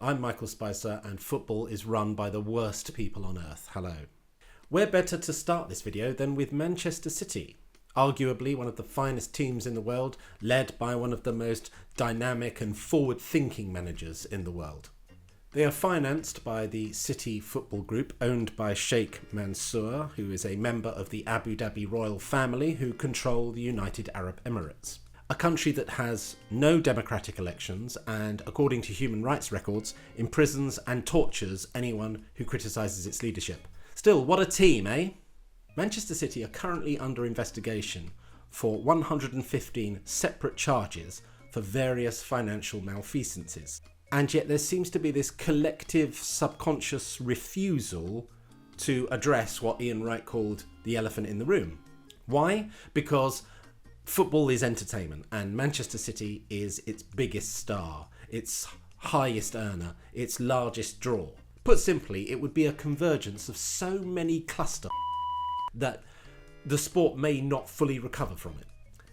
I'm Michael Spicer and football is run by the worst people on earth. Hello. Where better to start this video than with Manchester City, arguably one of the finest teams in the world, led by one of the most dynamic and forward-thinking managers in the world. They are financed by the City Football Group, owned by Sheikh Mansour, who is a member of the Abu Dhabi royal family who control the United Arab Emirates. A country that has no democratic elections and, according to human rights records, imprisons and tortures anyone who criticises its leadership. Still, what a team, eh? Manchester City are currently under investigation for 115 separate charges for various financial malfeasances. And yet there seems to be this collective subconscious refusal to address what Ian Wright called the elephant in the room. Why? Because football is entertainment and Manchester City is its biggest star, its highest earner, its largest draw. Put simply, it would be a convergence of so many cluster that the sport may not fully recover from it.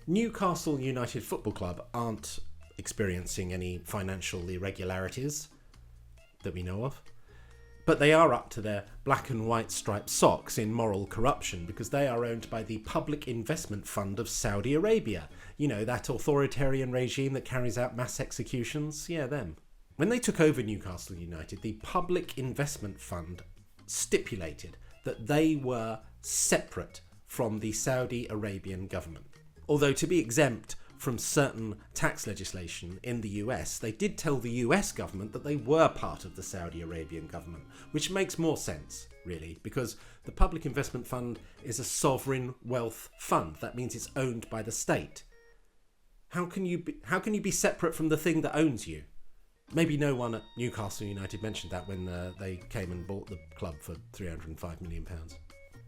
Newcastle United Football Club aren't experiencing any financial irregularities that we know of, but they are up to their black and white striped socks in moral corruption because they are owned by the Public Investment Fund of Saudi Arabia. You know, that authoritarian regime that carries out mass executions? Yeah, them. When they took over Newcastle United, the Public Investment Fund stipulated that they were separate from the Saudi Arabian government. Although to be exempt from certain tax legislation in the US, they did tell the US government that they were part of the Saudi Arabian government, which makes more sense, really, because the Public Investment Fund is a sovereign wealth fund. That means it's owned by the state. How can you be separate from the thing that owns you? Maybe no one at Newcastle United mentioned that when they came and bought the club for £305 million.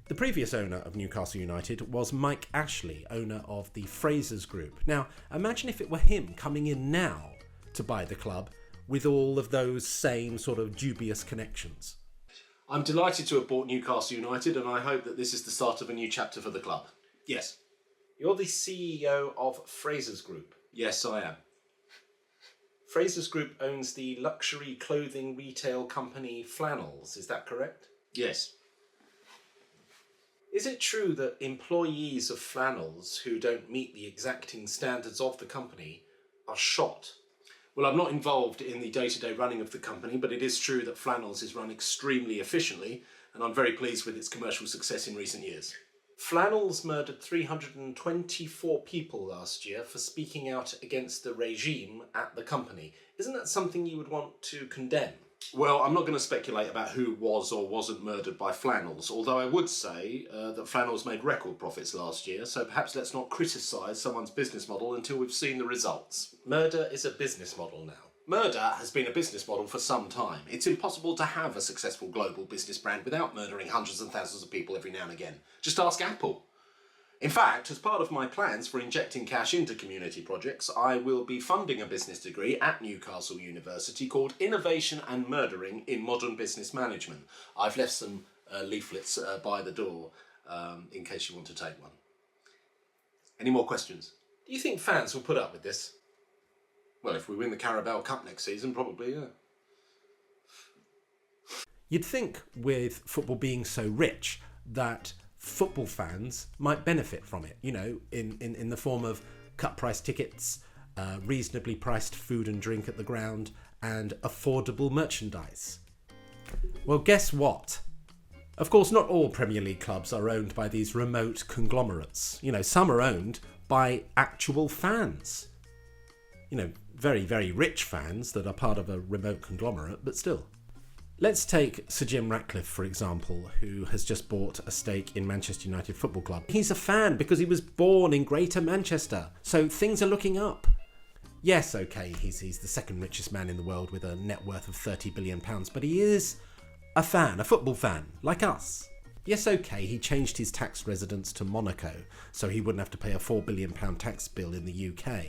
The previous owner of Newcastle United was Mike Ashley, owner of the Frasers Group. Now, imagine if it were him coming in now to buy the club with all of those same sort of dubious connections. I'm delighted to have bought Newcastle United and I hope that this is the start of a new chapter for the club. Yes. You're the CEO of Frasers Group. Yes, I am. Frasers Group owns the luxury clothing retail company Flannels, is that correct? Yes. Is it true that employees of Flannels who don't meet the exacting standards of the company are shot? Well, I'm not involved in the day-to-day running of the company, but it is true that Flannels is run extremely efficiently, and I'm very pleased with its commercial success in recent years. Flannels murdered 324 people last year for speaking out against the regime at the company. Isn't that something you would want to condemn? Well, I'm not going to speculate about who was or wasn't murdered by Flannels, although I would say that Flannels made record profits last year, so perhaps let's not criticise someone's business model until we've seen the results. Murder is a business model now. Murder has been a business model for some time. It's impossible to have a successful global business brand without murdering hundreds and thousands of people every now and again. Just ask Apple. In fact, as part of my plans for injecting cash into community projects, I will be funding a business degree at Newcastle University called Innovation and Murdering in Modern Business Management. I've left some leaflets by the door in case you want to take one. Any more questions? Do you think fans will put up with this? Well, if we win the Carabao Cup next season, probably, yeah. You'd think with football being so rich that football fans might benefit from it, you know, in the form of cut price tickets, reasonably priced food and drink at the ground, and affordable merchandise. Well, guess what? Of course, not all Premier League clubs are owned by these remote conglomerates. You know, some are owned by actual fans. You know, very, very rich fans that are part of a remote conglomerate, but still. Let's take Sir Jim Ratcliffe, for example, who has just bought a stake in Manchester United Football Club. He's a fan because he was born in Greater Manchester, so things are looking up. Yes, okay, he's the second richest man in the world with a net worth of £30 billion, but he is a fan, a football fan, like us. Yes, okay, he changed his tax residence to Monaco, so he wouldn't have to pay a £4 billion tax bill in the UK.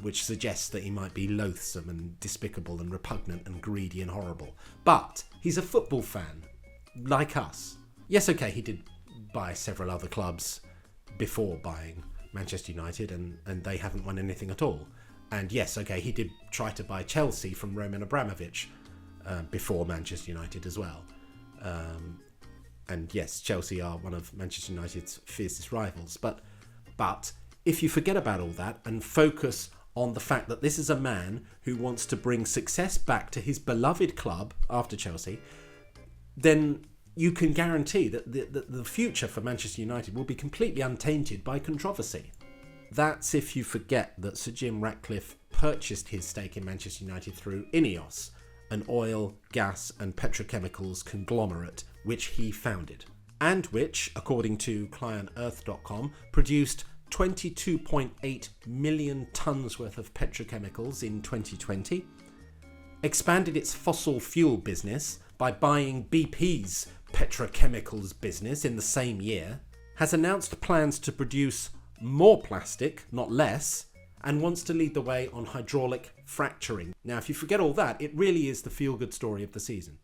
Which suggests that he might be loathsome and despicable and repugnant and greedy and horrible. But he's a football fan, like us. Yes, okay, he did buy several other clubs before buying Manchester United, and they haven't won anything at all. And yes, okay, he did try to buy Chelsea from Roman Abramovich before Manchester United as well. And yes, Chelsea are one of Manchester United's fiercest rivals. But if you forget about all that and focus on the fact that this is a man who wants to bring success back to his beloved club after Chelsea, then you can guarantee that the future for Manchester United will be completely untainted by controversy. That's if you forget that Sir Jim Ratcliffe purchased his stake in Manchester United through Ineos, an oil, gas and petrochemicals conglomerate which he founded, and which, according to ClientEarth.com, produced 22.8 million tonnes worth of petrochemicals in 2020, expanded its fossil fuel business by buying BP's petrochemicals business in the same year, has announced plans to produce more plastic, not less, and wants to lead the way on hydraulic fracturing. Now, if you forget all that, it really is the feel-good story of the season.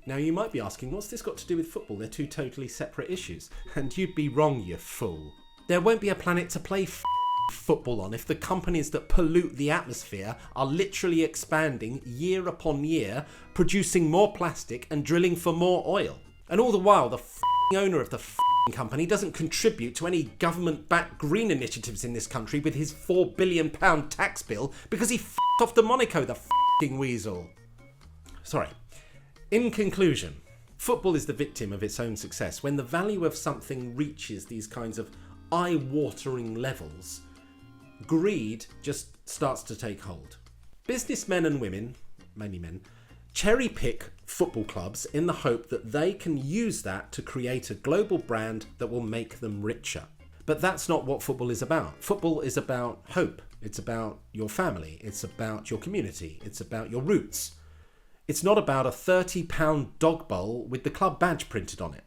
Now, you might be asking, what's this got to do with football? They're two totally separate issues. And you'd be wrong, you fool. There won't be a planet to play football on if the companies that pollute the atmosphere are literally expanding year upon year, producing more plastic and drilling for more oil. And all the while, the owner of the company doesn't contribute to any government-backed green initiatives in this country with his £4 billion tax bill because he off to Monaco, the weasel. Sorry. In conclusion, football is the victim of its own success. When the value of something reaches these kinds of eye-watering levels, greed just starts to take hold. Businessmen and women, mainly men, cherry-pick football clubs in the hope that they can use that to create a global brand that will make them richer. But that's not what football is about. Football is about hope. It's about your family. It's about your community. It's about your roots. It's not about a £30 dog bowl with the club badge printed on it.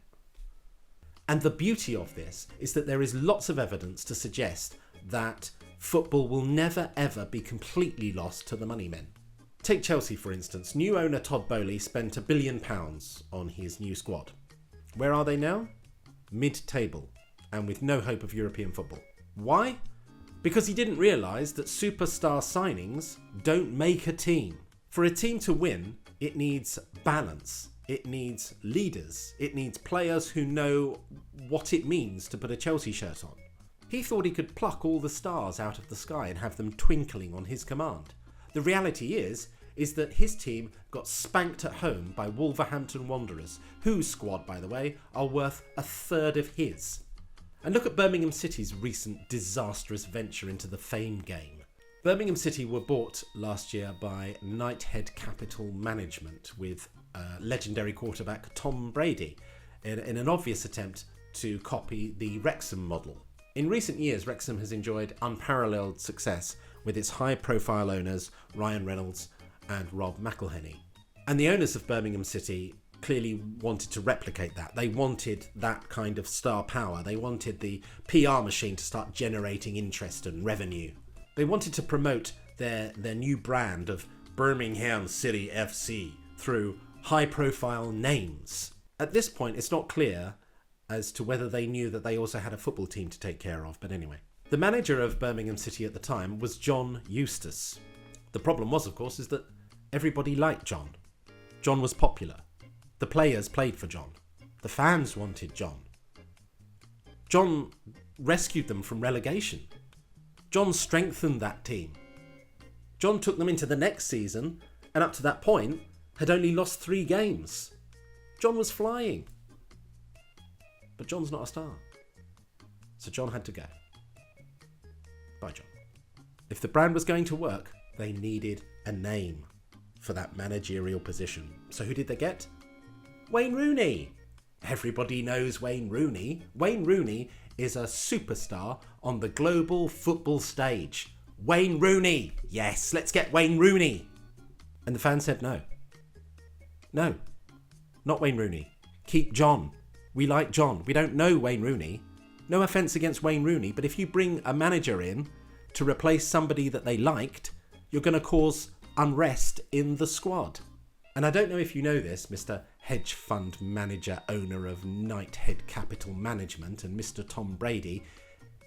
And the beauty of this is that there is lots of evidence to suggest that football will never ever be completely lost to the money men. Take Chelsea, for instance. New owner Todd Boehly spent £1 billion on his new squad. Where are they now? Mid-table, and with no hope of European football. Why? Because he didn't realise that superstar signings don't make a team. For a team to win, it needs balance. It needs leaders. It needs players who know what it means to put a Chelsea shirt on. He thought he could pluck all the stars out of the sky and have them twinkling on his command. The reality is that his team got spanked at home by Wolverhampton Wanderers, whose squad, by the way, are worth a third of his. And look at Birmingham City's recent disastrous venture into the fame game. Birmingham City were bought last year by Knighthead Capital Management with legendary quarterback Tom Brady in an obvious attempt to copy the Wrexham model. In recent years, Wrexham has enjoyed unparalleled success with its high-profile owners Ryan Reynolds and Rob McElhenney. And the owners of Birmingham City clearly wanted to replicate that. They wanted that kind of star power. They wanted the PR machine to start generating interest and revenue. They wanted to promote their new brand of Birmingham City FC through high-profile names. At this point, it's not clear as to whether they knew that they also had a football team to take care of, but anyway. The manager of Birmingham City at the time was John Eustace. The problem was, of course, is that everybody liked John. John was popular. The players played for John. The fans wanted John. John rescued them from relegation. John strengthened that team. John took them into the next season, and up to that point, had only lost 3 games. John was flying. But John's not a star. So John had to go. Bye, John. If the brand was going to work, they needed a name for that managerial position. So who did they get? Wayne Rooney. Everybody knows Wayne Rooney. Wayne Rooney is a superstar on the global football stage. Wayne Rooney. Yes, let's get Wayne Rooney. And the fans said no. No, not Wayne Rooney. Keep John. We like John. We don't know Wayne Rooney. No offence against Wayne Rooney, but if you bring a manager in to replace somebody that they liked, you're going to cause unrest in the squad. And I don't know if you know this, Mr. Hedge Fund Manager, owner of Knighthead Capital Management, and Mr. Tom Brady.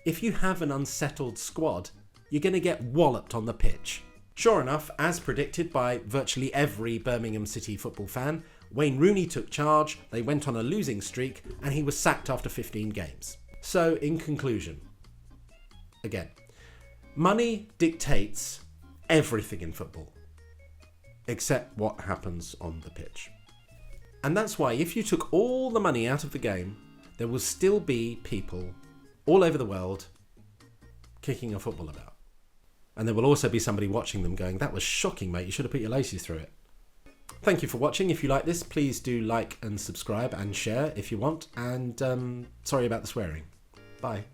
If you have an unsettled squad, you're going to get walloped on the pitch. Sure enough, as predicted by virtually every Birmingham City football fan, Wayne Rooney took charge, they went on a losing streak, and he was sacked after 15 games. So, in conclusion, again, money dictates everything in football, except what happens on the pitch. And that's why if you took all the money out of the game, there will still be people all over the world kicking a football about. And there will also be somebody watching them going, that was shocking, mate, you should have put your laces through it. Thank you for watching. If you like this, please do like and subscribe and share if you want. And sorry about the swearing. Bye.